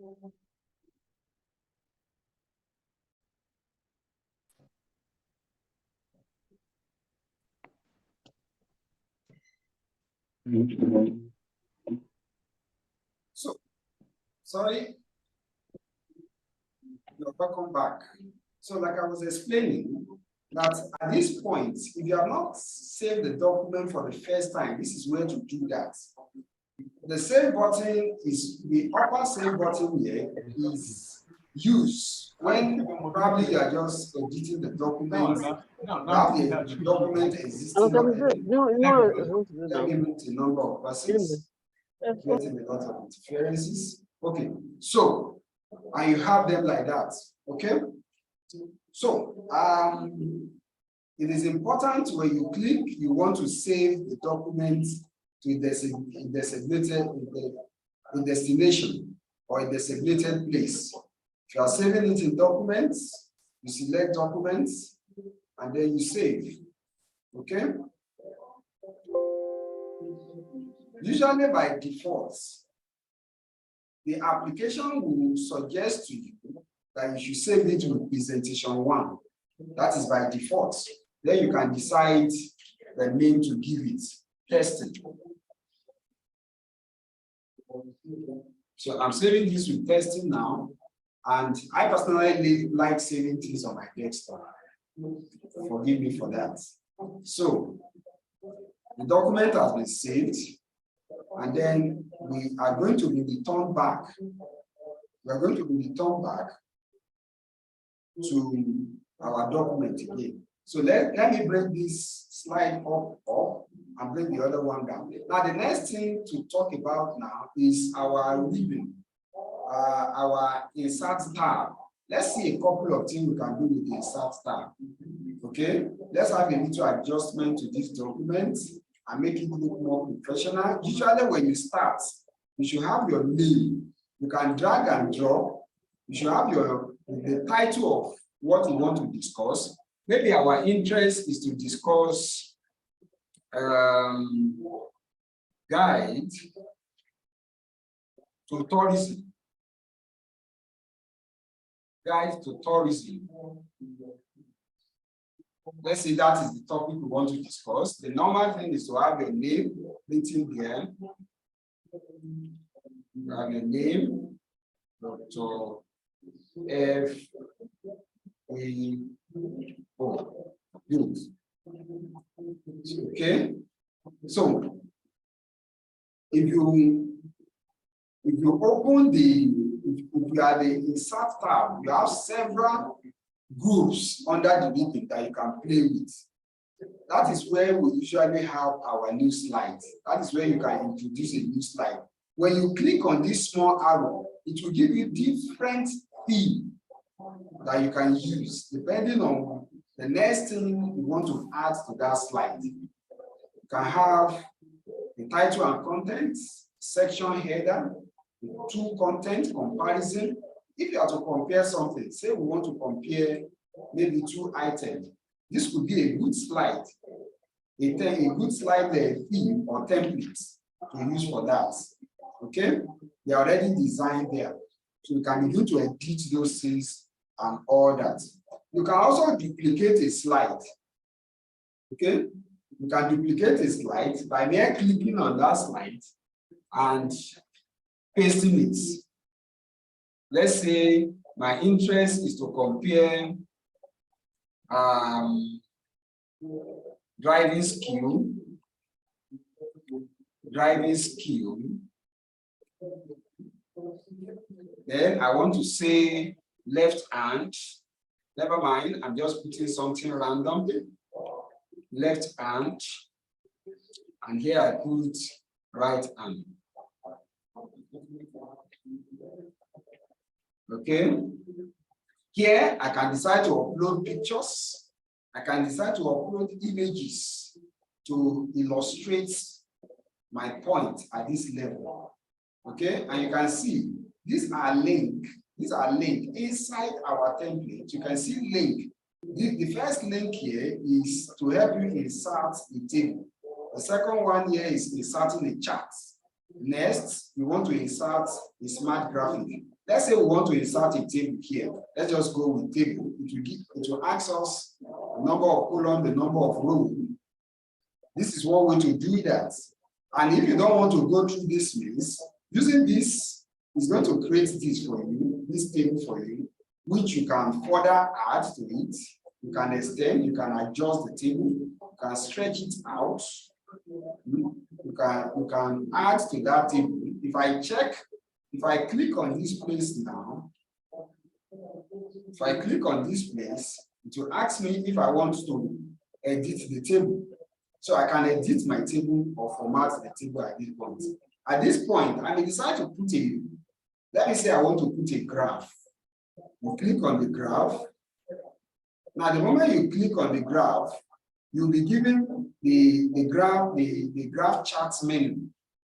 So, sorry, you're welcome back. So, like I was explaining, that at this point, if you have not saved the document for the first time, this is where to do that. The save button is the upper save button here is used when probably you are just editing the document. Now the document existing already. You are giving it a number of persons, getting a lot of interferences. Okay, so and you have them like that. Okay, so it is important when you click, you want to save the document to a destination or a designated place. If you are saving it in documents, you select documents and then you save. Okay? Usually by default, the application will suggest to you that you should save it with presentation 1. That is by default. Then you can decide the name to give it. Testing. So I'm saving this with testing now. And I personally like saving things on my desktop. Forgive me for that. So the document has been saved. And then we are going to be returned back. We are going to be returned back to our document again. So let me bring this slide up and bring the other one down. Now, the next thing to talk about now is our ribbon, our insert tab. Let's see a couple of things we can do with the insert tab. Okay, let's have a little adjustment to this document and make it look more professional. Usually, when you start, you should have your name. You can drag and drop. You should have the title of what you want to discuss. Maybe our interest is to discuss guide to tourism. Guide to tourism. Let's say that is the topic we want to discuss. The normal thing is to have your name written here. You have your name, Dr. F. A. O. Good. Okay. So if you open if you are the insert tab, you have several groups under the ribbon that you can play with. That is where we usually have our new slides. That is where you can introduce a new slide. When you click on this small arrow, it will give you different themes that you can use depending on the next thing you want to add to that slide. You can have the title and content, section header, two content comparison. If you are to compare something, say we want to compare maybe 2 items, this could be a good slide, a good slide theme or template to use for that. Okay, they are already designed there, so you can begin to edit those things and all that. You can also duplicate a slide. Okay, you can duplicate a slide by mere clicking on that slide and pasting it. Let's say my interest is to compare driving skill. Then I want to say left hand. Never mind, I'm just putting something random. Left hand. And here I put right hand. Okay. Here I can decide to upload pictures. I can decide to upload images to illustrate my point at this level. Okay, and you can see these are linked. These are linked inside our template. You can see link. The first link here is to help you insert a table. The second one here is inserting a chart. Next, you want to insert a smart graphic. Let's say we want to insert a table here. Let's just go with table. It will ask us the number of columns, the number of rows. This is one way to do that. And if you don't want to go through this maze, using this is going to create this for you, this table for you, which you can further add to it. You can extend, you can adjust the table, you can stretch it out. You can add to that table. If I click on this place now, if I click on this place, it will ask me if I want to edit the table. So I can edit my table or format the table at this point. At this point, I may decide to put let me say I want to put a graph. You click on the graph. Now, the moment you click on the graph, you'll be given the graph charts menu,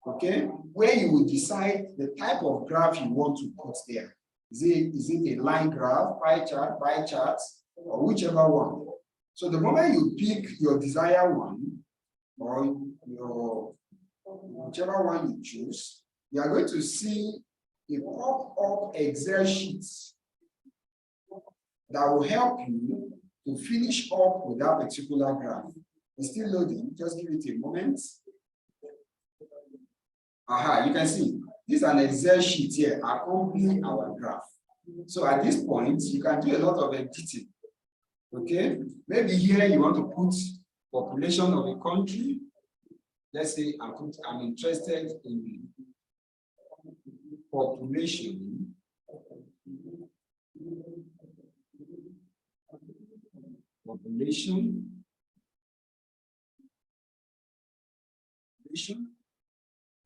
okay, where you will decide the type of graph you want to put there. Is it a line graph, pie chart, or whichever one? So the moment you pick your desired one, or whichever one you choose, you are going to see a pop-up Excel sheet that will help you to finish up with that particular graph. It's still loading, just give it a moment. You can see this is an Excel sheet here accompanying our graph. So at this point, you can do a lot of editing. Okay, maybe here you want to put population of a country. Let's say I'm interested in population.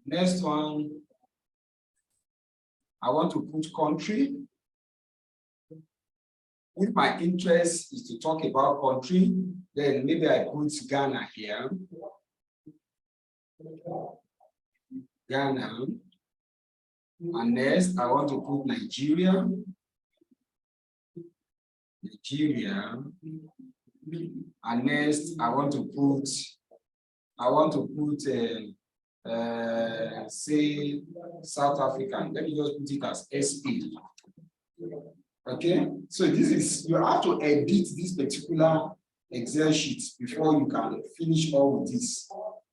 Next one, I want to put country. If my interest is to talk about country, then maybe I put Ghana here. Ghana. And next, I want to put Nigeria. And next, I want to put say South African. Let me just put it as SP. Okay, so this is, you have to edit this particular Excel sheet before you can finish all with this.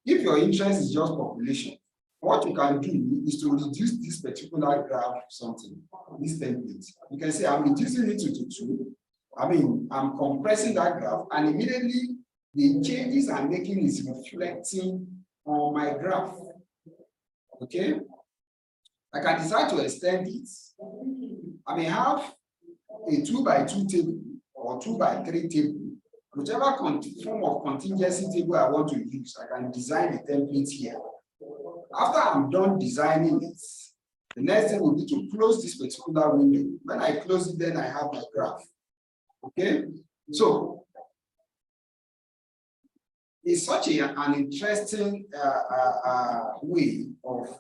If your interest is just population, what you can do is to reduce this particular graph something, this template. You can say, I'm reducing it to 2. I'm compressing that graph, and immediately the changes I'm making is reflecting on my graph. Okay, I can decide to extend it. I may have a 2x2 table or 2x3 table, whichever form of contingency table I want to use. I can design a template here. After I'm done designing it, the next thing will be to close this particular window. When I close it, then I have my graph. Okay, so it's such an interesting way of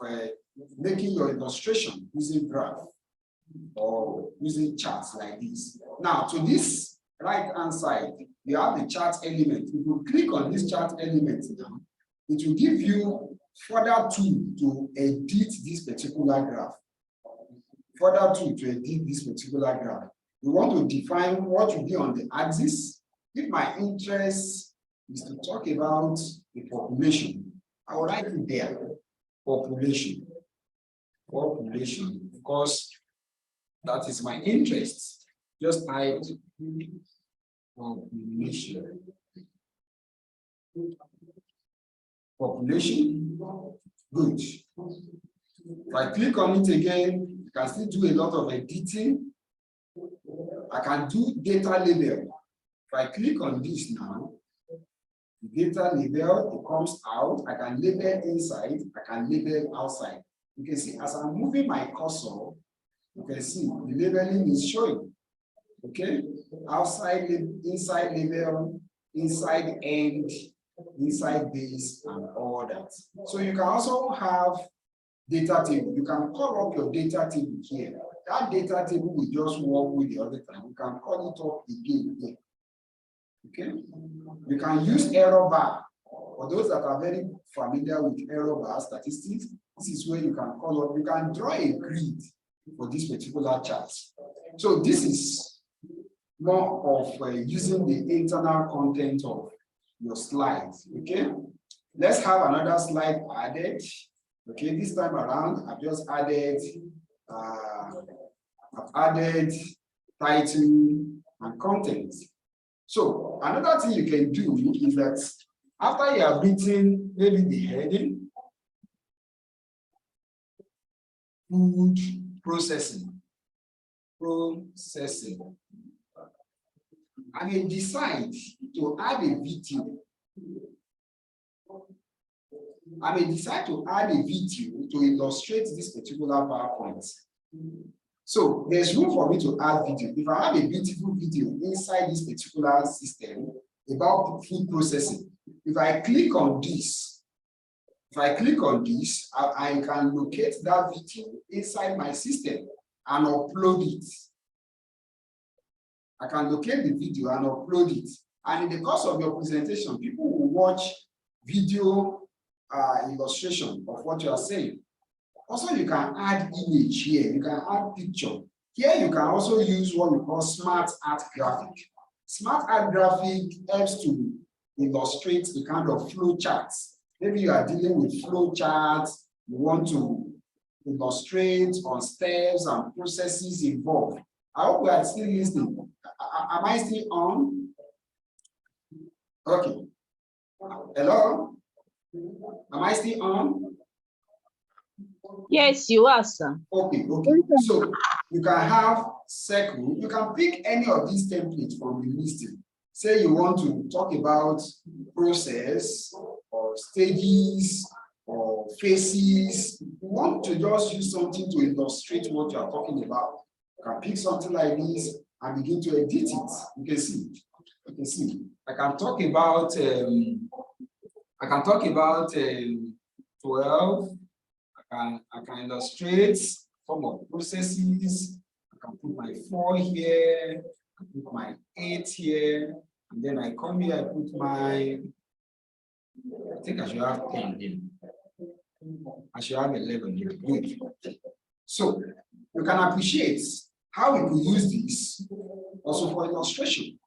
making your illustration using graph or using charts like this. Now, to this right-hand side, you have the chart element. If you click on this chart element now, it will give you further tool to edit this particular graph. Further tool to edit this particular graph. We want to define what will be on the axis. If my interest is to talk about the population, I will write it there. Population, because that is my interest. Just type population. Good. If I click on it again, you can still do a lot of editing. I can do data label. If I click on this now, the data label, it comes out. I can label inside, I can label outside. You can see as I'm moving my cursor, you can see the labeling is showing. Okay, outside, inside label, inside end, inside base, and all that. So you can also have data table. You can call up your data table here. That data table will just work with the other time. You can call it up again here. Okay, you can use error bar. For those that are very familiar with error bar statistics, this is where you can call up. You can draw a grid for this particular chart. So this is more of using the internal content of your slides. Okay, let's have another slide added. Okay, this time around I've just added title and content. So another thing you can do is that after you have written maybe the heading, food processing, and you decide to add a video. To illustrate this particular PowerPoint. So there's room for me to add video. If I have a beautiful video inside this particular system about food processing, if I click on this, I can locate that video inside my system and upload it. I can locate the video and upload it. And in the course of your presentation, people will watch video illustration of what you are saying. Also, you can add image here, you can add picture. Here you can also use what we call smart art graphic. Smart art graphic helps to illustrate the kind of flow charts. Maybe you are dealing with flow charts, you want to illustrate on steps and processes involved. I hope we are still listening. Am I still on? Okay. Hello? Am I still on? Yes, you are, sir. Okay. So you can have circle. You can pick any of these templates from the listing. Say you want to talk about process or stages or phases. You want to just use something to illustrate what you are talking about. You can pick something like this and begin to edit it. You can see. I can talk about 12. I can illustrate some of processes. I can put my 4 here, I put my 8 here, and then I come here, I put my, I think I should have 10 here. I should have 11 here. Good. So you can appreciate how we could use this also for illustration.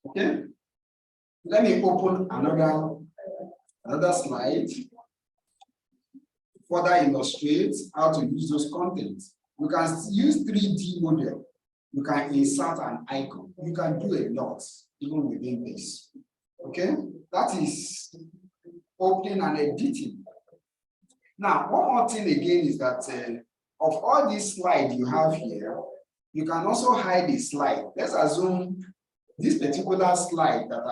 Okay. Let me open another slide. Further illustrate how to use those contents. You can use 3D model. You can insert an icon. You can do a lot even within this. Okay, that is opening and editing. Now, one more thing again is that of all these slides you have here, you can also hide a slide. Let's assume this particular slide that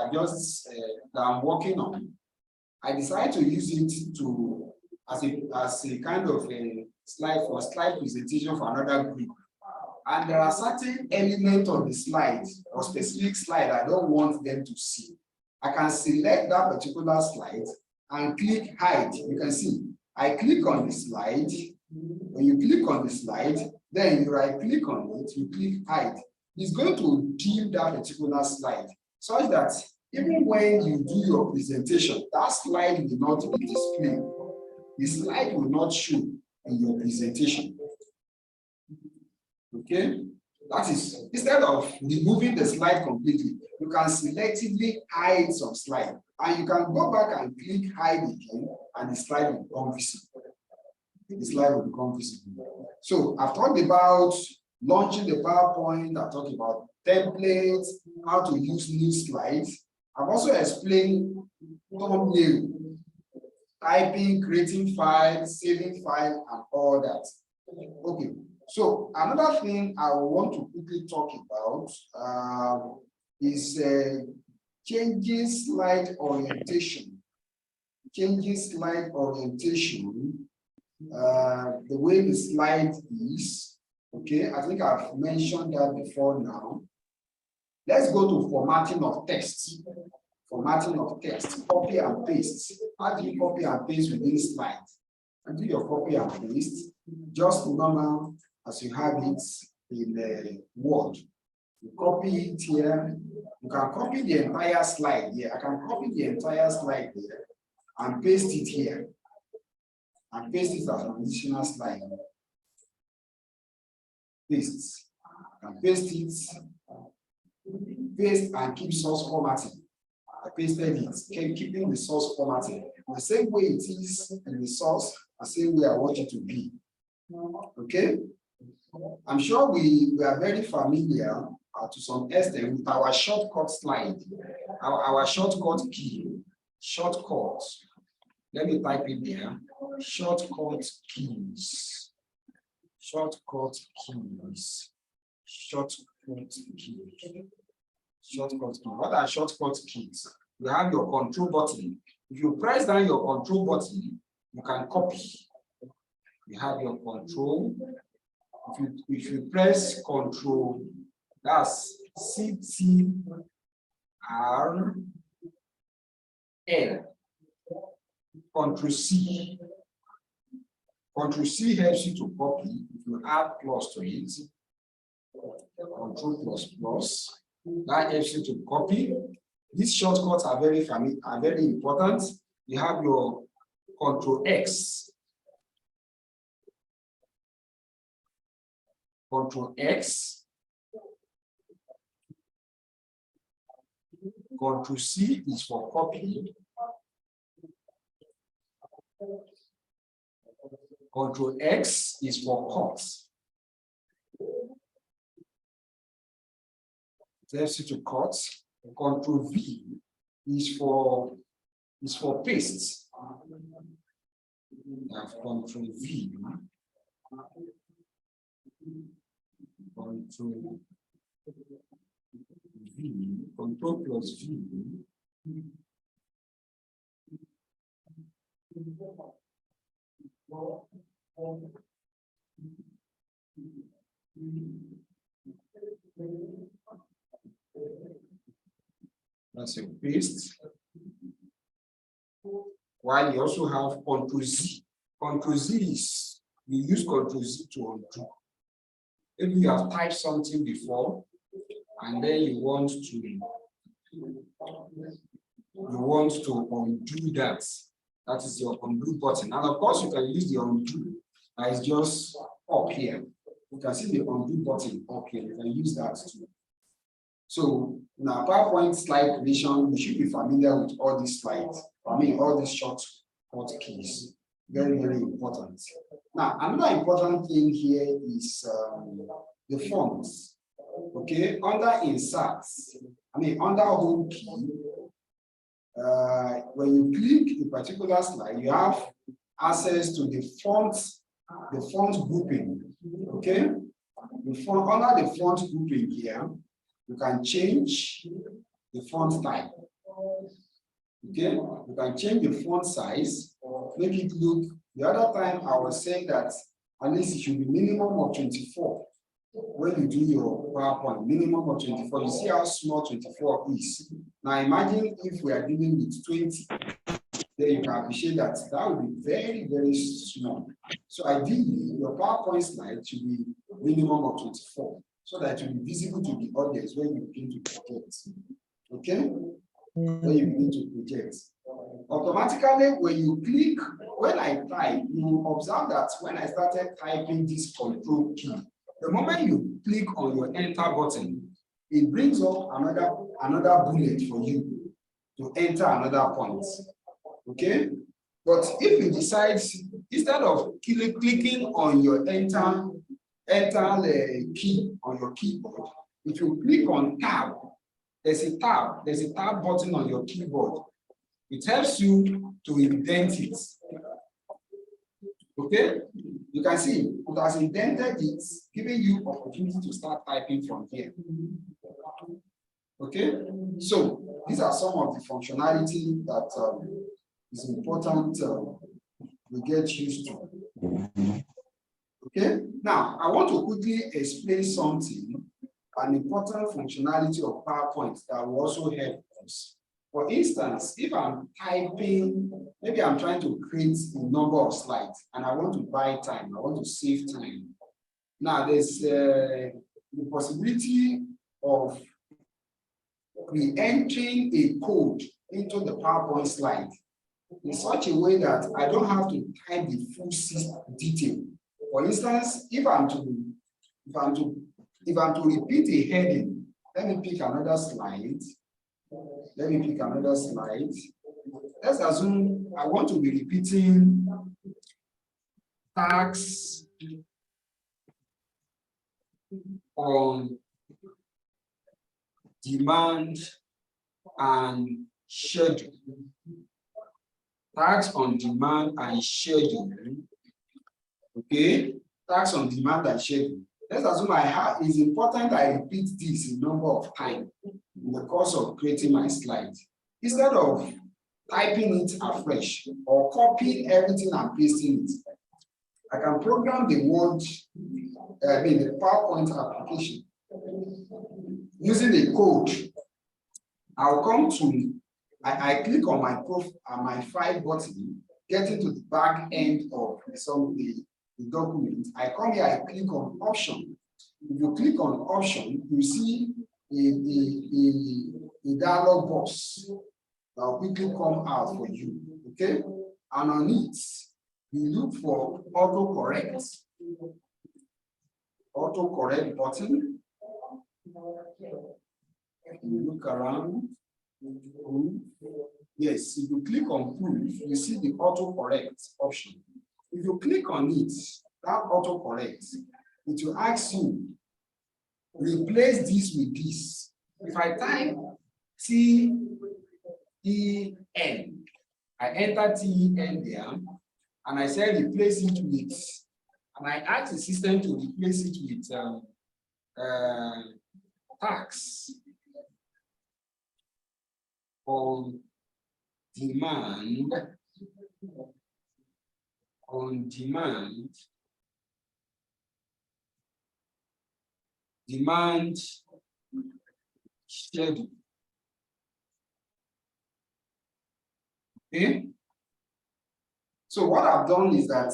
that I'm working on, I decide to use it to as a kind of a slide presentation for another group. And there are certain elements of the slide or specific slide I don't want them to see. I can select that particular slide and click hide. You can see, I click on the slide. When you click on the slide, then you right click on it, you click hide. It's going to dim that particular slide such that even when you do your presentation, that slide will not be displayed. The slide will not show in your presentation. Okay, that is, instead of removing the slide completely, you can selectively hide some slide, and you can go back and click hide again, and the slide will become visible. The slide will become visible. So I've talked about launching the PowerPoint. I've talked about templates, how to use new slides. I've also explained thumbnail, typing, creating files, saving files, and all that. Okay, so another thing I want to quickly talk about is changing slide orientation. Changing slide orientation, the way the slide is. Okay, I think I've mentioned that before now. Let's go to formatting of text. Formatting of text, copy and paste. How do you copy and paste within slides? And do your copy and paste just normal as you have it in the Word. You copy it here. You can copy the entire slide here. I can copy the entire slide here and paste it here. And paste it as an additional slide. paste. I can paste it, paste and keep source formatting. I pasted it, keeping the source formatting. The same way it is in the source, the same way I want it to be. Okay? I'm sure we are very familiar to some extent with our shortcut slide, our shortcut key, shortcut. Let me type it there. Shortcut keys. Shortcut keys. Shortcut keys. Shortcut key. What are shortcut keys? You have your control button. If you press down your control button, you can copy. You have your control. If you press control, that's CTRL. Control C. Control C helps you to copy. If you add plus to it, control plus plus, that helps you to copy. These shortcuts are very familiar, are very important. You have your control X. Control X. Control C is for copy. Control X is for cut. It helps you to cut. Control V is for paste. You have control V. Control V. Control plus V. That's a paste. While you also have Control Z. Control Z is, you use Control Z to undo. If you have typed something before, and then you want to undo that. That is your undo button. And of course, you can use the undo. That is just up here. You can see the undo button up here. You can use that too. So now PowerPoint slide creation, you should be familiar with all these slides. I mean, all these shortcut keys. Very, very important. Now, another important thing here is the fonts. Okay, under inserts, under home key, when you click a particular slide, you have access to the font grouping. Okay, under the font grouping here, you can change the font type. Okay, you can change the font size, make it look. The other time I was saying that at least it should be minimum of 24. When you do your PowerPoint, minimum of 24, you see how small 24 is. Now imagine if we are dealing with 20, then you can appreciate that that would be very, very small. So ideally, your PowerPoint slide should be minimum of 24, so that it will be visible to the audience when you begin to project. Okay? When you begin to project. Automatically, when you click, when I type, you observe that when I started typing this control key, the moment you click on your enter button, it brings up another bullet for you to enter another point. Okay? But if you decide, instead of clicking on your enter key on your keyboard, if you click on tab, there's a tab button on your keyboard. It helps you to indent it. Okay? You can see it has indented it, giving you opportunity to start typing from here. Okay? So these are some of the functionality that is important we get used to. Okay? Now, I want to quickly explain something, an important functionality of PowerPoint that will also help us. For instance, if I'm typing, maybe I'm trying to create a number of slides and I want to buy time, I want to save time. Now, there's the possibility of re-entering a code into the PowerPoint slide in such a way that I don't have to type the full detail. For instance, if I'm to if I'm to repeat a heading, let me pick another slide. Let's assume I want to be repeating tax on demand and schedule. Tax on demand and schedule. Okay, tax on demand and schedule. Let's assume it's important I repeat this a number of times in the course of creating my slide. Instead of typing it afresh or copying everything and pasting it, I can program the word, the PowerPoint application. Using the code, I'll come to, I click on my file button, getting to the back end of the document. I come here, I click on option. If you click on option, you see a dialog box that will quickly come out for you. Okay, and on it, you look for autocorrect button. You look around. Yes, if you click on proof, you see the autocorrect option. If you click on it, that autocorrect, it will ask you, replace this with this. If I type T-E-N, I enter T-E-N there, and I say replace it with, and I ask the system to replace it with tax on demand schedule. Okay. So what I've done is that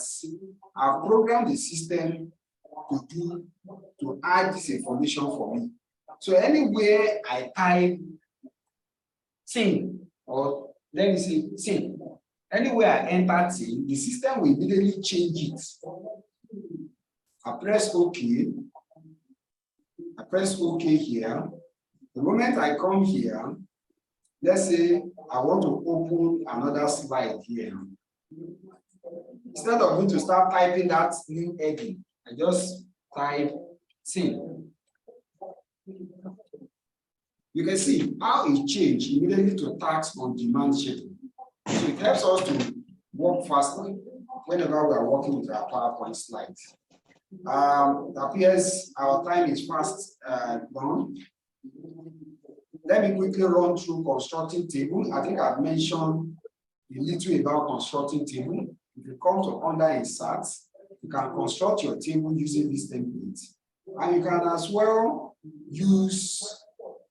I've programmed the system to add this information for me. So anywhere I type thing, or let me say thing, anywhere I enter thing, the system will immediately change it. I press OK. I press OK here. The moment I come here, let's say I want to open another slide here. Instead of me to start typing that new heading, I just type thing. You can see how it changed immediately to tax on demand schedule. So it helps us to work faster whenever we are working with our PowerPoint slides. It appears our time is fast gone. Let me quickly run through constructing table. I think I've mentioned a little about constructing table. If you come to under insert, you can construct your table using this template. And you can as well use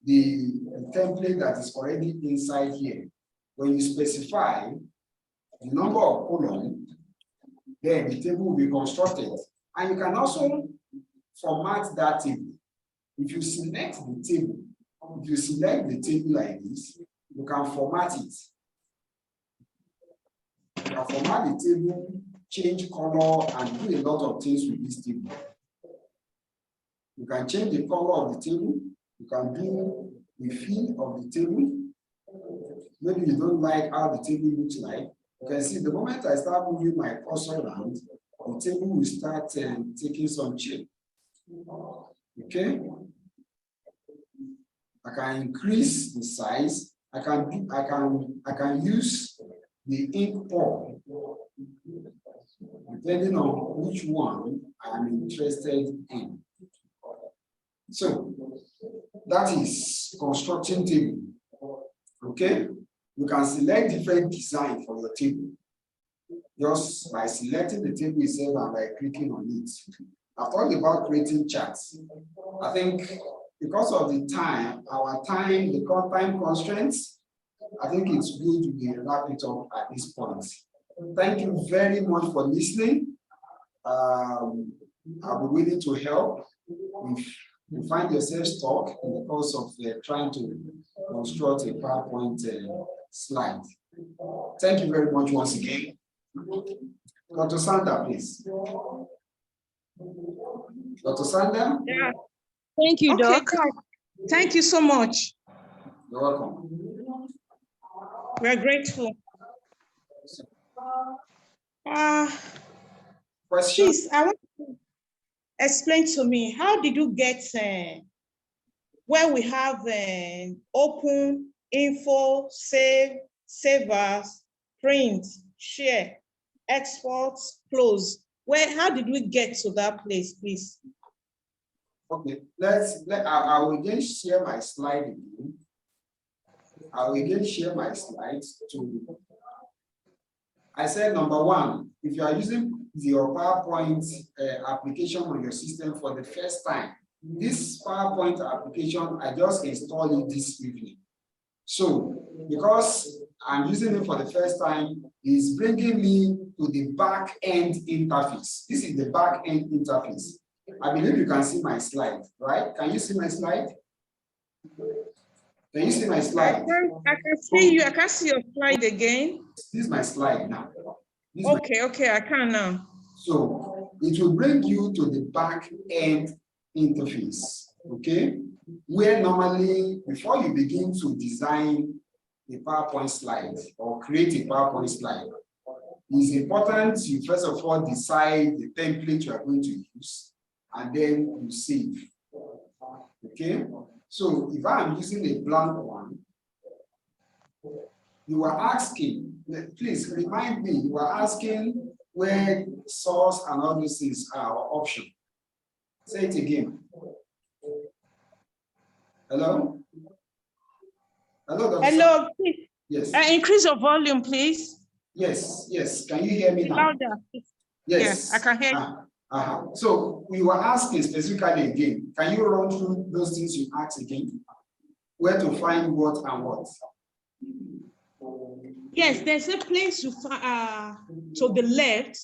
the template that is already inside here. When you specify the number of columns, then the table will be constructed. And you can also format that table. If you select the table, like this, you can format it. You can format the table, change color, and do a lot of things with this table. You can change the color of the table. You can do the feel of the table. Maybe you don't like how the table looks like. You can see the moment I start moving my cursor around, the table will start taking some shape. Okay. I can increase the size. I can use the ink pop depending on which one I'm interested in. So that is constructing table. Okay, you can select different design for your table just by selecting the table itself and by clicking on it. I've talked about creating charts. I think because of the time, the time constraints, I think it's good to wrap it up at this point. Thank you very much for listening. I'll be willing to help if you find yourself stuck in the course of trying to construct a PowerPoint slide. Thank you very much once again. Dr. Sandra, please. Dr. Sandra? Yeah. Thank you, Okay, Doc. thank you so much. You're welcome. We're grateful. Question? Please, I want you to explain to me, how did you get where we have open, info, save, as, print, share, export, close? How did we get to that place, please? Okay, I will again share my slide again. I will again share my slides to. I said number one, if you are using your PowerPoint application on your system for the first time, this PowerPoint application, I just installed it this evening. So because I'm using it for the first time, it's bringing me to the back end interface. This is the back end interface. I believe you can see my slide, right? Can you see my slide? Can you see my slide? I can see you. I can see your slide again. This is my slide now. Okay, I can now. So it will bring you to the back end interface, okay? Where normally, before you begin to design a PowerPoint slide or create a PowerPoint slide, it's important you first of all decide the template you are going to use, and then you save, okay? So if I'm using a blank one, you are asking, please remind me, you are asking where source and all these things are option. Say it again. Hello? Hello, Dr. Hello, please. Yes. Increase your volume, please. Yes. Can you hear me now? Louder. Yes. Yeah, I can hear you. So we were asking specifically again, can you run through those things you asked again? Where to find what and what? Yes, there's a place to the left.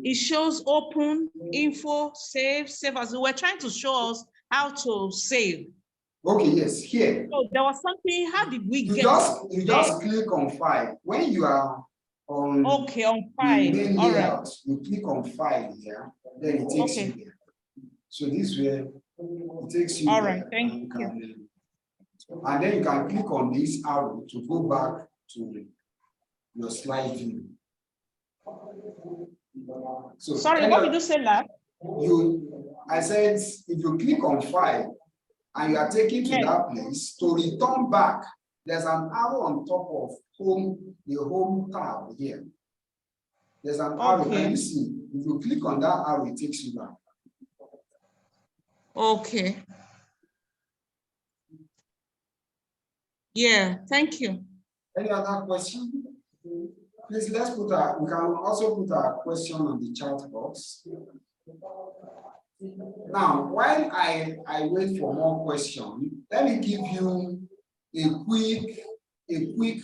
It shows open, info, save as. We're trying to show us how to save. Okay, yes, here. So there was something, how did we you get just click on file. When you are on on file. the main All layout, right. you click on file here, then it takes you there. So this way it takes you all there. right, thank you. And then you can click on this arrow to go back to your slide view. So sorry, what did you say last? I said if you click on file and you are taken to that place, to return back, there's an arrow on top of home, the home tab here. There's an arrow, can you see? If you click on that arrow, it takes you back. Okay. Yeah, thank you. Any other question? Please, we can also put a question on the chat box. Now, while I wait for more questions, let me give you a quick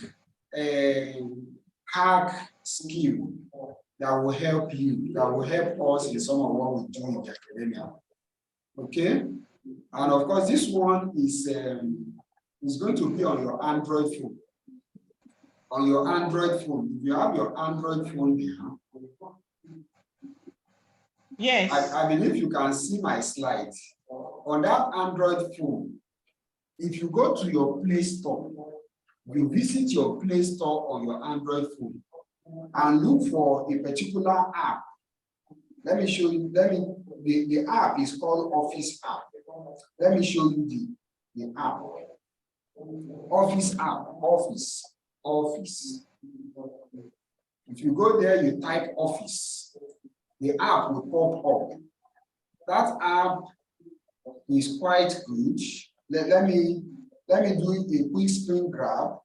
hack skill that will help you, that will help us in some of what we do in the academia. Okay? And of course, this one is going to be on your Android phone. On your Android phone, if you have your Android phone there, yes, I believe you can see my slides. On that Android phone, if you go to your Play Store, you visit your Play Store on your Android phone and look for a particular app. Let me show you. The app is called Office app. Let me show you the app. Office app. Office. If you go there, you type Office. The app will pop up. That app is quite good. Let me do a quick screen grab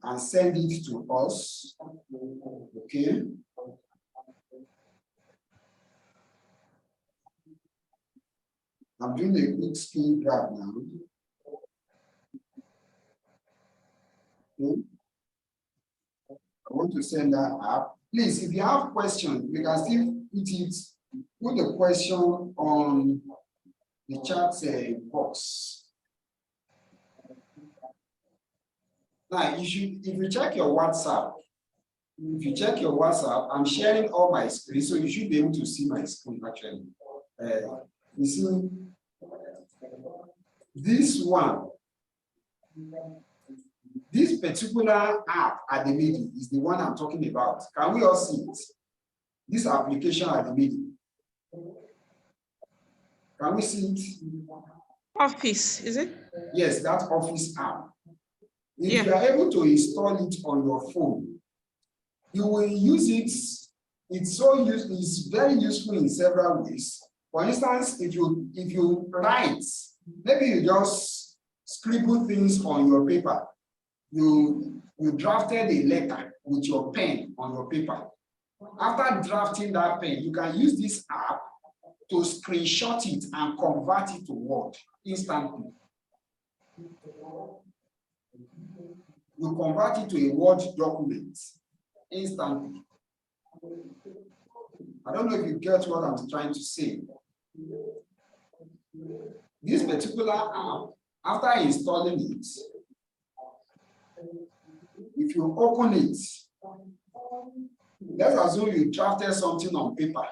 and send it to us. Okay. I'm doing a quick screen grab now. Okay. I want to send that app. Please, if you have questions, you can still put the question on the chat box. Now, if you check your WhatsApp, I'm sharing all my screen, so you should be able to see my screen actually. You see, this one, this particular app at the middle is the one I'm talking about. Can we all see it? This application at the middle. Can we see it? Office, is it? Yes, that Office app. If Yeah. you are able to install it on your phone, you will use it. It's very useful in several ways. For instance, if you write, maybe you just scribble things on your paper. You drafted a letter with your pen on your paper. After drafting that pen, you can use this app to screenshot it and convert it to Word instantly. You convert it to a Word document instantly. I don't know if you get what I'm trying to say. This particular app, after installing it, if you open it, let's assume you drafted something on paper.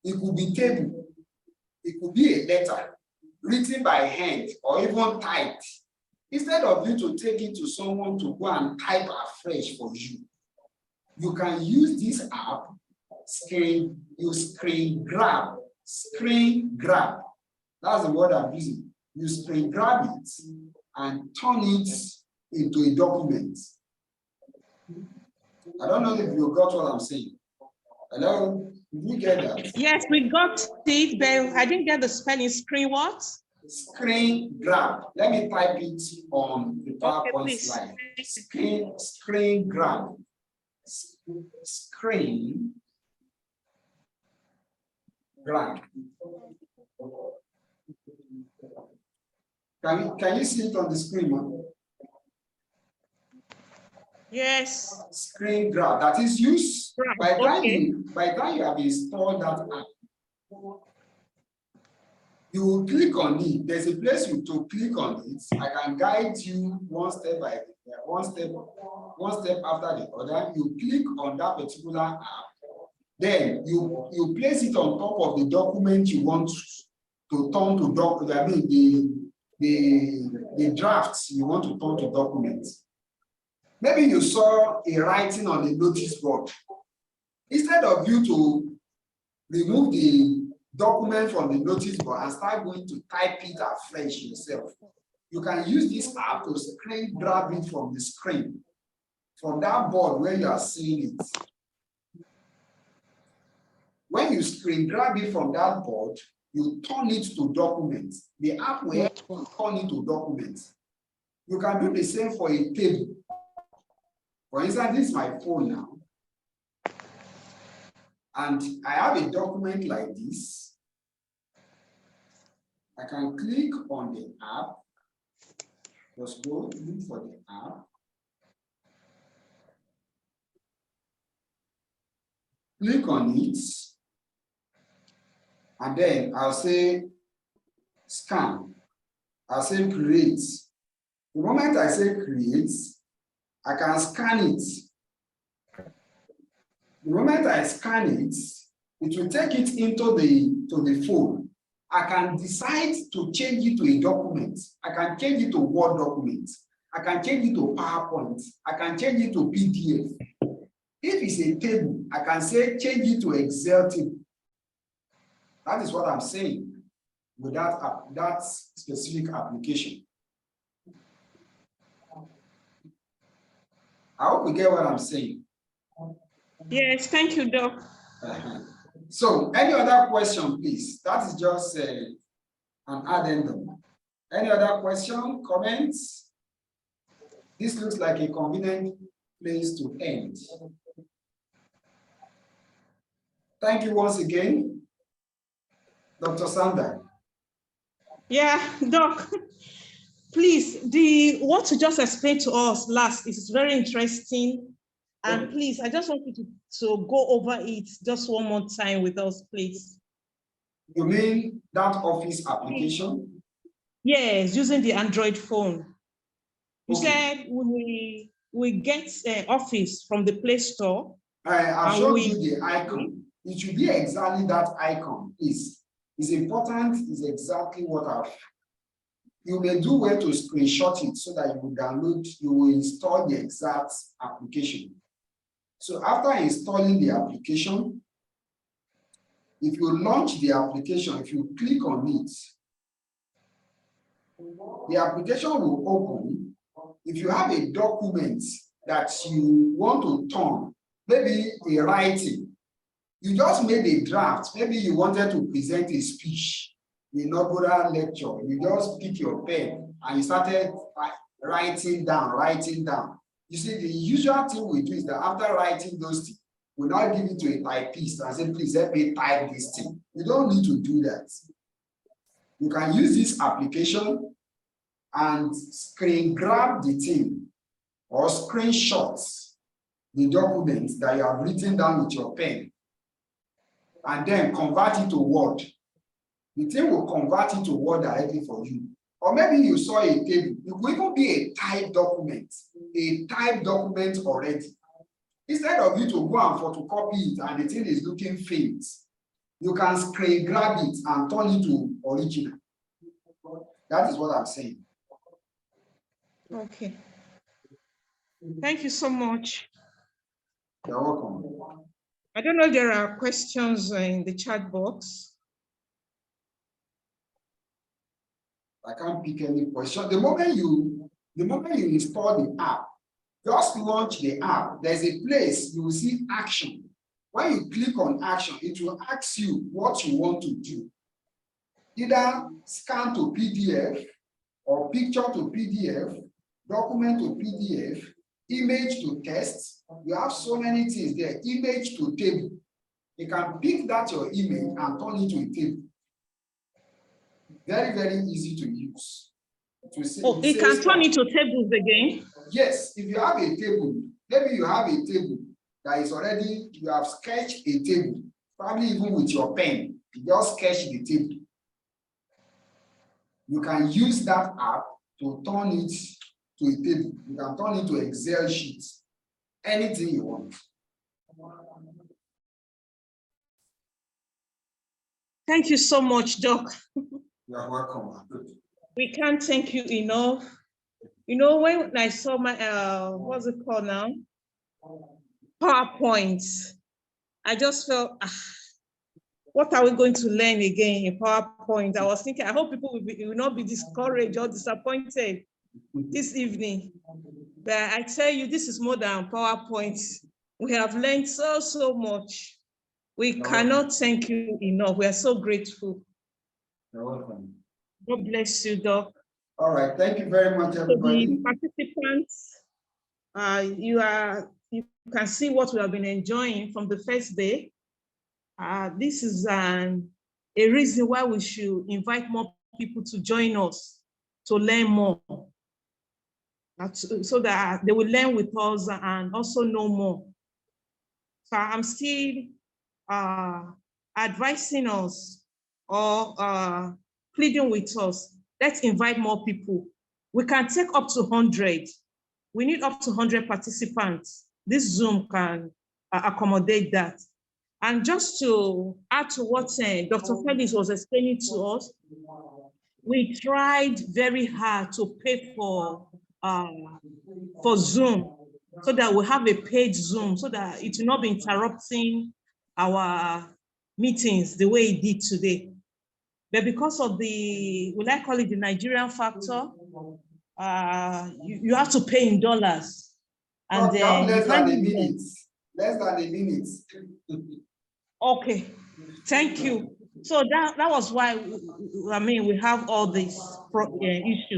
It could be table, it could be a letter written by hand or even typed. Instead of you to take it to someone to go and type afresh for you, you can use this app, screen grab. That's the word I'm using. You screen grab it and turn it into a document. I don't know if you got what I'm saying. Hello, did you get that? Yes, we got it, but I didn't get the spelling. Screen what? Screen grab. Let me type it on the PowerPoint slide. Screen grab. Screen grab. Can you see it on the screen, man? Yes. Screen grab. That is used by the time you have installed that app. You will click on it. There's a place to click on it. I can guide you one step after the other. You click on that particular app. Then you place it on top of the document you want to turn to document. I mean the drafts you want to turn to documents. Maybe you saw a writing on a notice board. Instead of you to remove the document from the notice board and start going to type it afresh yourself, you can use this app to screen grab it from the screen, from that board where you are seeing it. When you screen grab it from that board, you turn it to documents. The app will turn it to documents. You can do the same for a table. For instance, this is my phone now. And I have a document like this. I can click on the app. Just go look for the app. Click on it. And then I'll say scan. I'll say create. The moment I say create, I can scan it. The moment I scan it, it will take it into the phone. I can decide to change it to a document. I can change it to Word document. I can change it to PowerPoint. I can change it to PDF. If it's a table, I can say change it to Excel table. That is what I'm saying with that specific application. I hope you get what I'm saying. Yes, thank you, Doc. So, any other question, please? That is just an addendum. Any other question, comments? This looks like a convenient place to end. Thank you once again, Dr. Sander. Yeah, Doc. Please, what you just explained to us last is very interesting. And please, I just want you to go over it just one more time with us, please. You mean that Office application? Yes, using the Android phone. You said we get Office from the Play Store. I've showed you the icon. It should be exactly that icon, please. is important is exactly what you may do well to screenshot it so that you will download, you will install the exact application. So after installing the application, if you launch the application, if you click on it, the application will open. If you have a document that you want to turn, maybe a writing, you just made a draft, maybe you wanted to present a speech, inaugural lecture, you just pick your pen and you started writing down. You see, the usual thing we do is that after writing those things, we now give it to a typist and say, please help me type this thing. You don't need to do that. You can use this application and screen grab the thing or screenshot the documents that you have written down with your pen and then convert it to Word. The thing will convert it to Word directly for you. Or maybe you saw a table. It will even be a typed document already. Instead of you to go and photocopy it and the thing is looking faint, you can screen grab it and turn it to original. That is what I'm saying. Okay. Thank you so much. You're welcome. I don't know if there are questions in the chat box. I can't pick any question. The moment you install the app, just launch the app. There's a place you will see action. When you click on action, it will ask you what you want to do. Either scan to PDF or picture to PDF, document to PDF, image to text. You have so many things there. Image to table. You can pick that your image and turn it to a table. Very, very easy to use. It can turn into tables again? Yes, if you have a table, maybe you have a table that is already, you have sketched a table, probably even with your pen, you just sketch the table. You can use that app to turn it to a table. You can turn it to Excel sheets, anything you want. Thank you so much, Doc. You're welcome. We can't thank you enough. You know, when I saw my, what's it called now? PowerPoint, I just felt, what are we going to learn again in PowerPoint? I was thinking, I hope people will not be discouraged or disappointed this evening. But I tell you, this is more than PowerPoint. We have learned so much. We cannot thank you enough. We are so grateful. You're welcome. God bless you, Doc. All right, thank you very much, everybody. To the participants, you can see what we have been enjoying from the first day. This is a reason why we should invite more people to join us to learn more, so that they will learn with us and also know more. So I'm still advising us or pleading with us. Let's invite more people. We can take up to 100. We need up to 100 participants. This Zoom can accommodate that. And just to add to what Dr. Felix was explaining to us, we tried very hard to pay for Zoom so that we have a paid Zoom so that it will not be interrupting our meetings the way it did today. But because of the, will I call it the Nigerian factor, you have to pay in dollars. And then less than a minute. Less than a minute. Okay, thank you. So that was why, we have all these issues.